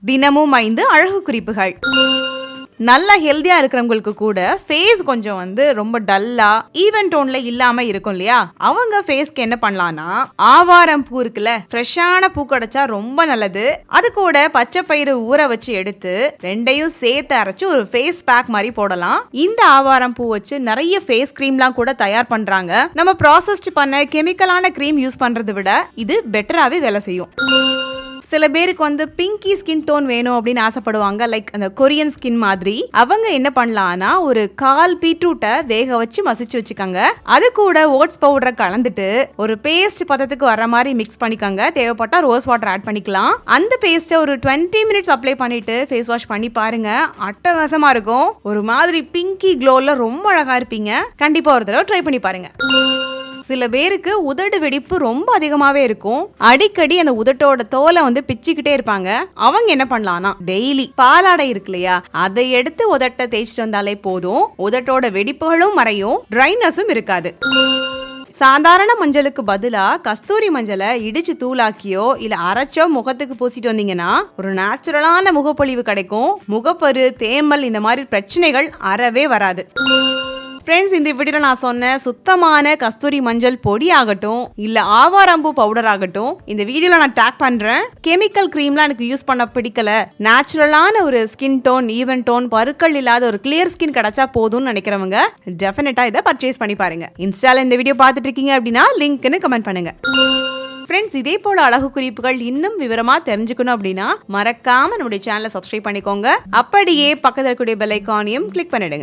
தினமும் 5 அழகு குறிப்புகள். நல்ல ஹெல்தியா இருக்கிறவங்களுக்கு கூட ஃபேஸ் கொஞ்சம் ரொம்ப டல்லா ஈவன் டோன்ல இல்லாம இருக்கும் இல்லையா, அவங்க ஃபேஸ்க்கு என்ன பண்ணலாம்னா, ஆவாரம் பூ இருக்குல்ல, ஃப்ரெஷ்ஷான பூ கிடைச்சா ரொம்ப நல்லது. அது கூட பச்சை பயிறு ஊற வச்சு எடுத்து ரெண்டையும் சேர்த்து அரைச்சு ஒரு ஃபேஸ் பேக் மாதிரி போடலாம். இந்த ஆவாரம் பூ வச்சு நிறைய ஃபேஸ் கிரீம்லாம் கூட தயார் பண்றாங்க. நம்ம ப்ராசஸ்ட் பண்ண கெமிக்கலான கிரீம் யூஸ் பண்றதை விட இது பெட்டராகவே வேலை செய்யும். சில பேருக்கு பிங்கி ஸ்கின் டோன் வேணும் அப்படின்னு ஆசைப்படுவாங்க, லைக் அந்த கொரியன் ஸ்கின் மாதிரி. அவங்க என்ன பண்ணலாம்னா, ஒரு 1/4 பீட்ரூட்டை வேக வச்சு மசிச்சு வச்சுக்கோங்க. அது கூட ஓட்ஸ் பவுடரை கலந்துட்டு ஒரு பேஸ்ட் பதத்துக்கு வர மாதிரி மிக்ஸ் பண்ணிக்கோங்க. தேவைப்பட்டா ரோஸ் வாட்டர் ஆட் பண்ணிக்கலாம். அந்த பேஸ்ட்டை ஒரு 20 மினிட்ஸ் அப்ளை பண்ணிட்டு ஃபேஸ் வாஷ் பண்ணி பாருங்க, அட்டகாசமா இருக்கும். ஒரு மாதிரி பிங்கி க்ளோல ரொம்ப அழகா இருப்பீங்க. கண்டிப்பா ஒரு தடவை ட்ரை பண்ணி பாருங்க. சில பேருக்கு உதடு வெடிப்பு ரொம்ப அதிகமாவே இருக்கும். அடிக்கடி அந்த உதட்டோட தோலை பிச்சுக்கிட்டே இருப்பாங்க. அவங்க என்ன பண்ணலாம்னா, டெய்லி பாலாடை இருக்கு இல்லையா, அதை எடுத்து உதட்டை தேய்ச்சிட்டு வந்தாலே போதும். உதட்டோட வெடிப்புகளும் மறையும், ட்ரைனஸும் இருக்காது. சாதாரண மஞ்சளுக்கு பதிலா கஸ்தூரி மஞ்சளை இடிச்சு தூளாக்கியோ இல்ல அரைச்சோ முகத்துக்கு பூசிட்டு வந்தீங்கன்னா ஒரு நேச்சுரலான முகப்பொழிவு கிடைக்கும். முகப்பரு, தேமல் இந்த மாதிரி பிரச்சனைகள் அறவே வராது. ஃப்ரெண்ட்ஸ், இந்த வீடியோவில் நான் சொன்ன சுத்தமான கஸ்தூரி மஞ்சள் பொடி ஆகட்டும் இல்லை ஆவாரம்பூ பவுடர் ஆகட்டும், இந்த வீடியோவில் நான் டேக் பண்ணுறேன். கெமிக்கல் க்ரீம்லாம் எனக்கு யூஸ் பண்ண பிடிக்கல, நேச்சுரலான ஒரு ஸ்கின் டோன், ஈவன் டோன், பருக்கள் இல்லாத ஒரு கிளியர் ஸ்கின் கிடைச்சா போதும்னு நினைக்கிறவங்க டெஃபினட்டாக இதை பர்ச்சேஸ் பண்ணி பாருங்க. இன்ஸ்டால இந்த வீடியோ பார்த்துட்டு இருக்கீங்க அப்படின்னா லிங்க்னு கமெண்ட் பண்ணுங்க. ஃப்ரெண்ட்ஸ், இதே போல அழகு குறிப்புகள் இன்னும் விவரமா தெரிஞ்சுக்கணும் அப்படின்னா மறக்காம நம்முடைய சேனலை சப்ஸ்கிரைப் பண்ணிக்கோங்க. அப்படியே பக்கத்தில் இருக்கக்கூடிய பெல் ஐகானையும் கிளிக் பண்ணிடுங்க.